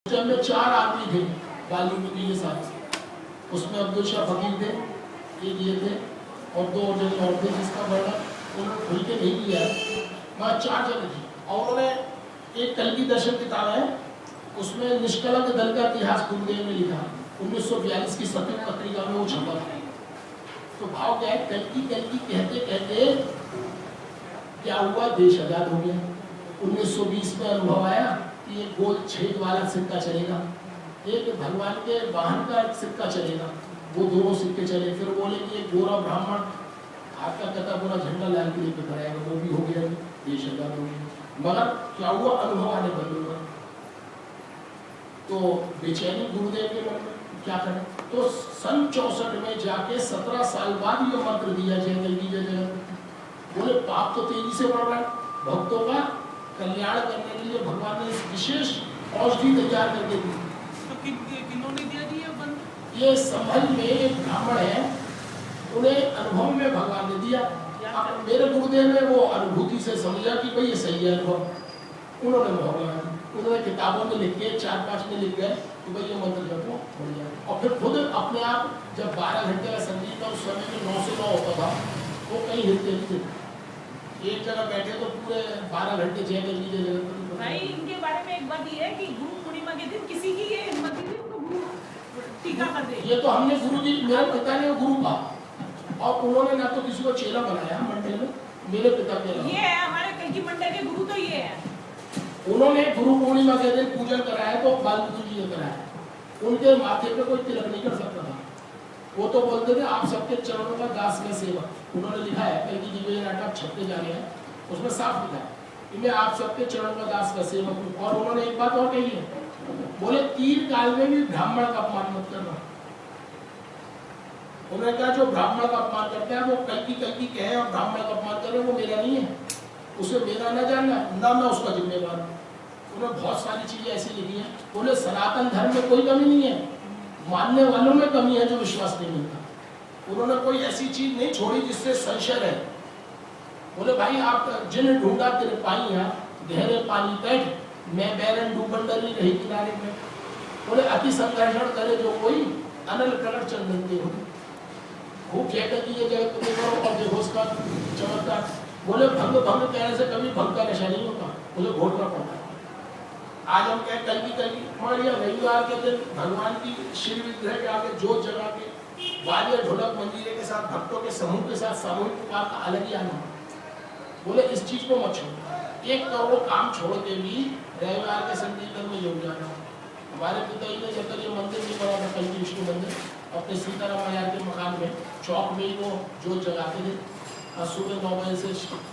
में 4 आदमी थे वाल्मीकि के साथ, उसमें अब्दुल शाह फकीर थे, एक ये थे और 2 जन और थे जिसका वर्णन उन्होंने खुल के नहीं किया है। वहाँ 4 जन थे और उन्होंने एक कल्कि दर्शन किताब है, उसमें निष्कलंक दल का इतिहास गुरुदेव ने लिखा 1942 की सत्यम पत्रिका में वो छपा था। तो भाव क्या है, कल्कि कल्कि कहते कहते क्या हुआ, देश आजाद हो गया। 1920 में अनुभव आया कि एक गोल छेद वाला सिक्का चलेगा, एक भगवान के वाहन का एक सिक्का चलेगा, वो दोनों सिक्के चले। फिर बोले कि एक गोरा ब्राह्मण हाथ का कटा पूरा झंडा लाल किले पे कराएगा, वो भी हो गया, देश आजाद हो गया। मगर क्या हुआ, अनुभव आने बंद हुआ। तो बेचैनी गुरुदेव के मन में, क्या करें। तो सन 64 में जाके 17 साल बाद ये मंत्र दिया जय कल्कि जय जगत। बोले पाप तो तेजी से बढ़ रहा है, भक्तों का कल्याण करने के लिए भगवान ने विशेष औषधि तैयार करके दी। तो किन्होंने दिया जी ये मंत्र? ये संभल में एक ब्राह्मण है, उन्हें अनुभव में भगवान ने दिया। मेरे गुरुदेव ने वो अनुभूति से समझा कि भाई ये सही है अनुभव। उन्होंने भगवान उन्होंने किताबों में लिख के 4-5 में लिख गए कि भाई ये मंत्र जपो हो जाए। और फिर खुद अपने आप जब 12 घंटे का संगीत था, उस समय में 9 से 9 होता था, वो कहीं हिलते नहीं थे, एक जगह बैठे तो पूरे 12 घंटे जय कल्कि जय जगत। भाई इनके बारे में एक बात ये है कि गुरु पूर्णिमा के दिन किसी की ये हिम्मत नहीं उनको गुरु टीका कर दे। ये तो हमने गुरु जी, मेरे पिता ने गुरु कहा और उन्होंने ना तो किसी को चेला बनाया मंडल में, मेरे पिता के ये है हमारे कल्कि मंडल के गुरु, तो ये है उन्होंने गुरु पूर्णिमा के दिन पूजन कराया तो वाल्मीकि जी ने कराया। उनके माथे पे कोई तिलक नहीं कर सकता था, वो तो बोलते थे आप सबके चरणों का दास में सेवक। उन्होंने लिखा है कल्कि दिव्य नाटक छपते जा रहे हैं, उसमें साफ लिखा है कि मैं आप सबके चरणों का दास का सेवक हूँ। और उन्होंने एक बात और कही है, बोले तीन काल में भी ब्राह्मण का अपमान मत करना। उन्होंने कहा जो ब्राह्मण का अपमान करता है वो कल्कि कल्कि कहे और ब्राह्मण का अपमान करे, वो मेरा नहीं है, उसे मेरा न जानना, ना मैं उसका जिम्मेवार हूँ। उन्होंने बहुत सारी चीजें ऐसी लिखी हैं। बोले सनातन धर्म में कोई कमी नहीं है, मानने वालों में कमी है जो विश्वास नहीं मिलता। उन्होंने कोई ऐसी चीज नहीं छोड़ी जिससे संशय रहे। बोले भाई आप जिन ढूंढा तेरे पाई है, गहरे पानी तट मैं बैरन डूबन डरी रही किनारे में। बोले अति संघर्षण करे जो कोई अनल प्रकट चंदन दे हो। खूब कहकर कि ये जगत को करो और देखो उसका चमत्कार। बोले भंग भंग कहने से कभी भंग का नशा नहीं होता, उसे घोटना पड़ता है। आज हम कहें कल्कि कल्कि, मगर यह रविवार के दिन भगवान की शिव विग्रह के आगे जोत जगा के वाद्य ढोलक मंजीरे के साथ भक्तों के समूह के साथ सामूहिक पुकार का अलग ही आनंद। बोले इस चीज को मत छोड़ो, 1 करोड़ काम छोड़ के भी रविवार के संकीर्तन में योग जाना। हमारे पिताजी ने जब तक ये मंदिर नहीं बना था कल्कि विष्णु मंदिर, अपने सीताराम मैया के मकान में चौक में ही वो जोत जगाते थे और सुबह 9 बजे से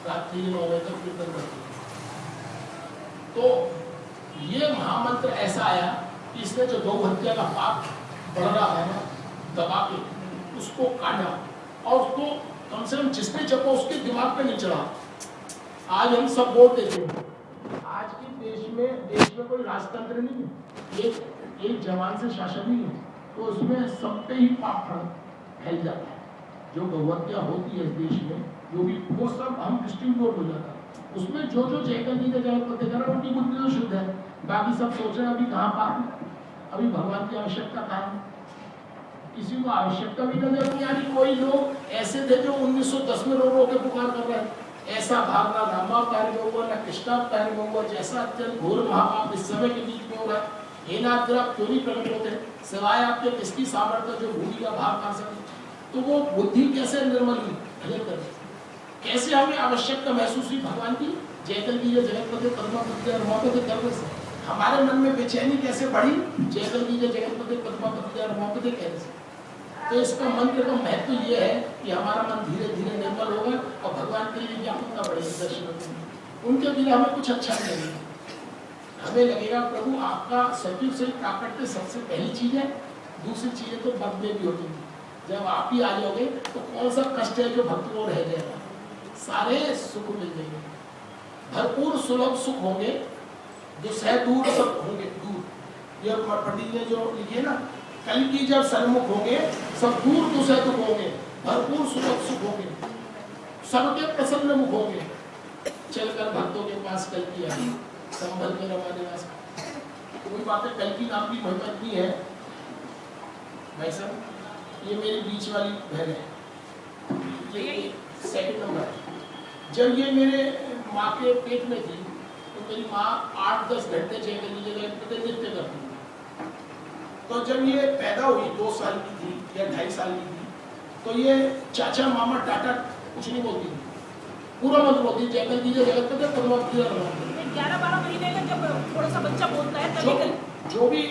रात्रि 9 बजे तक कीर्तन करते थे। तो ये महामंत्र ऐसा आया कि इसने जो गौ हत्या का पाप बढ़ रहा है ना, दबा के उसको काटा और उसको कम से कम जिसने जपा उसके दिमाग पे नहीं चढ़ा। आज हम सब बोलते थे, आज के देश में कोई राजतंत्र नहीं है, एक जवान से शासन नहीं है, तो उसमें सब पे ही पाप फैल जाता है। जो गौहत्या होती है इस देश में, जो भी वो सब हम डिस्ट्रीब्यूट हो जाता है। उसमें जो जय कल्कि जय जगत को देखा उनकी बुद्धि तो शुद्ध है, बाकी सब सोच रहे हैं अभी कहाँ पाप, अभी भगवान की आवश्यकता कहाँ है। किसी को आवश्यकता भी नहीं है। यानी कोई लोग ऐसे थे जो 1910 में रो के पुकार कर रहे हैं, ऐसा भावना रामावतार में हुआ ना कृष्णावतार में हुआ, जैसा अत्यंत घोर महापाप इस समय के बीच में हो रहा है। हे नाथ आप क्यों नहीं प्रकट होते, सिवाय आपके किसकी सामर्थ्य जो भूमि का भाव कर सके। तो वो बुद्धि कैसे निर्मल हुई, भजन कर कैसे हमें आवश्यकता महसूस हुई भगवान की, जय कल्कि जय जगतपते पद्मापति रमापति करने से हमारे मन में बेचैनी कैसे बढ़ी, जय कल्कि जय जगतपते पद्मापति रमापति कहने से। तो इसका मंत्र का महत्व ये है कि हमारा मन धीरे धीरे निर्मल होगा और भगवान के लिए व्याकुलता बढ़ेगी दर्शनों के। उनके बिना हमें कुछ अच्छा नहीं लगेगा। हमें लगेगा प्रभु आपका सचिव से प्राकट्य सबसे पहली चीज है, दूसरी चीजें तो बाद में भी होती है। जब आप ही आ जाओगे तो कौन सा कष्ट है जो भक्त को रह जाएगा, सारे सुख मिल जाएंगे, भरपूर सुलभ सुख होंगे, जो सह दूर सब होंगे दूर। ये पंडित ने जो लिखी है ना, कल्कि जब सन्मुख होंगे सब दूर दूसरे दुख होंगे, भरपूर सुलभ सुख होंगे, सबके प्रसन्न मुख होंगे। चलकर भक्तों के पास कल्कि आई, संभल में रमा निवास। कोई बात है, कल की नाम की महिमा इतनी है भाई साहब, ये मेरी बीच वाली बहन है, ये सेकंड नंबर है। जब ये मेरे माँ के पेट में थी तो मेरी माँ 8-10 घंटे चेक करने जगह नृत्य करती थी। तो जब ये पैदा हुई 2 साल की थी या 2.5 साल की थी, तो ये चाचा मामा टाटा कुछ नहीं बोलती थी, पूरा मंत्र बोलती जय कर दीजिए जगत पे 11-12 महीने का जब थोड़ा सा बच्चा बोलता है तभी जो भी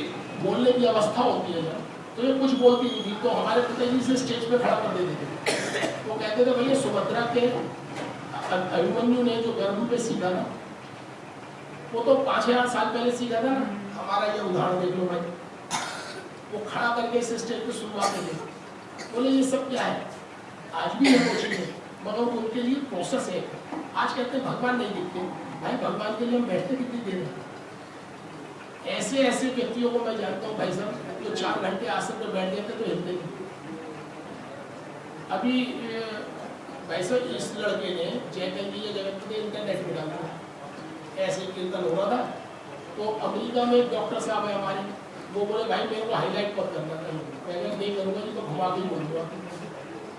बोलने की अवस्था होती है जब, तो ये कुछ बोलती नहीं थी। तो हमारे पिताजी से स्टेज पे खड़ा कर देते थे, वो कहते थे भैया सुभद्रा के अभिमन्यु ने जो गर्भ पे सीखा ना, वो तो 5,000 साल पहले सीखा था ना। हमारा ये उदाहरण देख लो भाई, वो खड़ा करके इस स्टेज पे शुरुआत थे, बोले ये सब क्या है, आज भी है वो चीज़ें, मगर उनके लिए प्रोसेस है। आज कहते हैं भगवान नहीं दिखते, भाई भगवान के लिए हम बैठते कितनी देर है। ऐसे ऐसे व्यक्तियों को मैं जानता हूँ भाई साहब, जो 4 घंटे आसन पर बैठ जाते तो हिलते नहीं। अभी भाई साहब इस लड़के ने जय कल जगत में इंटरनेट में डाला, ऐसे कीर्तन हो रहा था, तो अमेरिका में एक डॉक्टर साहब है हमारे, वो बोले भाई मेरे को हाईलाइट मत करना कहीं, मैं नहीं करूँगा जी, तो घुमा के ही बोलूँगा,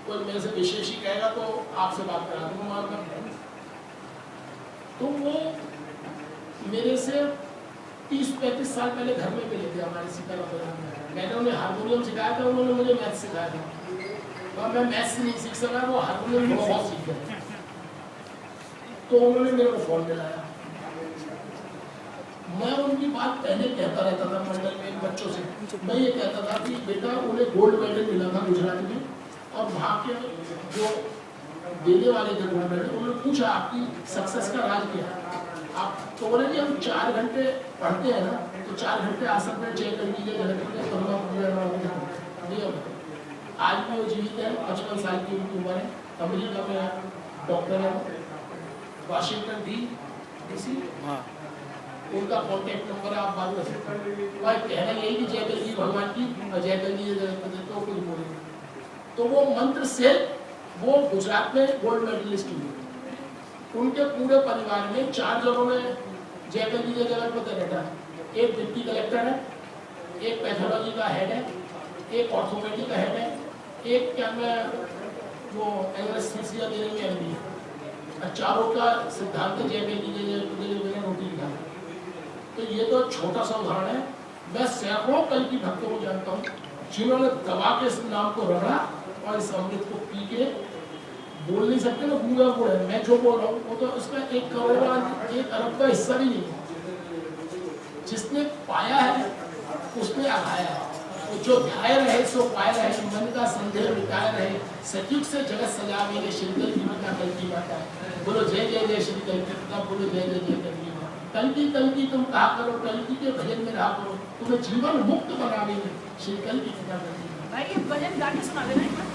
कोई मेरे से विशेष ही कहेगा तो आपसे बात करा दूँगा मार। तो वो मेरे से 30-35 साल पहले घर में मिले थे हमारे सीताराम में। मैंने उन्हें हारमोनियम सिखाया था, उन्होंने मुझे मैथ सिखाया था, और मैं मैथ नहीं सीख सका, वो हारमोनियम बहुत सीख गए। तो उन्होंने मेरे को फोन मिलाया, मैं उनकी बात पहले कहता रहता था मंडल में बच्चों से, मैं ये कहता था कि बेटा उन्हें गोल्ड मेडल मिला था गुजरात में, और वहाँ के जो देने वाले थे गोल्ड मेडल, उन्होंने पूछा आपकी सक्सेस का राज क्या है। आप तो बोले जी हम 4 घंटे पढ़ते हैं ना, तो 4 घंटे आसन में चेक कर लीजिए आज भी वो जीवित है, 55 साल की उनकी उम्र है, अमेरिका में डॉक्टर है, वाशिंगटन DC, उनका कॉन्टेक्ट नंबर आप बात कर सकते हैं। भाई कहना यही कि जय कल भगवान की और जय कल तो कुछ बोलेंगे, तो वो मंत्र से वो गुजरात में गोल्ड मेडलिस्ट हुए। उनके पूरे परिवार में 4 जनों में जय कल जगत पता रहता है, एक डिप्टी कलेक्टर है, एक पैथोलॉजी का हेड है, एक ऑर्थोपेडिक का हेड है, एक क्या मैं वो एनेस्थीसिया देने में MD है। चारों का सिद्धांत जय कल रोटी लिखा। तो ये तो छोटा सा उदाहरण है, मैं सैकड़ों कल की भक्तों को जानता हूँ जिन्होंने दबा के इस नाम को रगड़ा और इस अमृत को पी के बोल नहीं सकते ना, गूंगा गुड़ है। मैं जो बोल रहा हूँ वो तो इसका 1 करोड़ 1 अरब का हिस्सा भी नहीं है। जिसने पाया है उसने आया है, तो जो ध्याय रहे सो पाए रहे, मन का संदेह मिटाए रहे, सचुक से जगत सजा मेरे श्रीकल की माता कल की माता। बोलो जय जय जय श्री कल की माता, बोलो जय जय जय कल की माता। कल की तुम कहा करो, कल की के भजन में रहा करो, तुम्हें जीवन मुक्त बनावेंगे श्री कल की माता कल की माता। भाई ये भजन गा के सुना देना।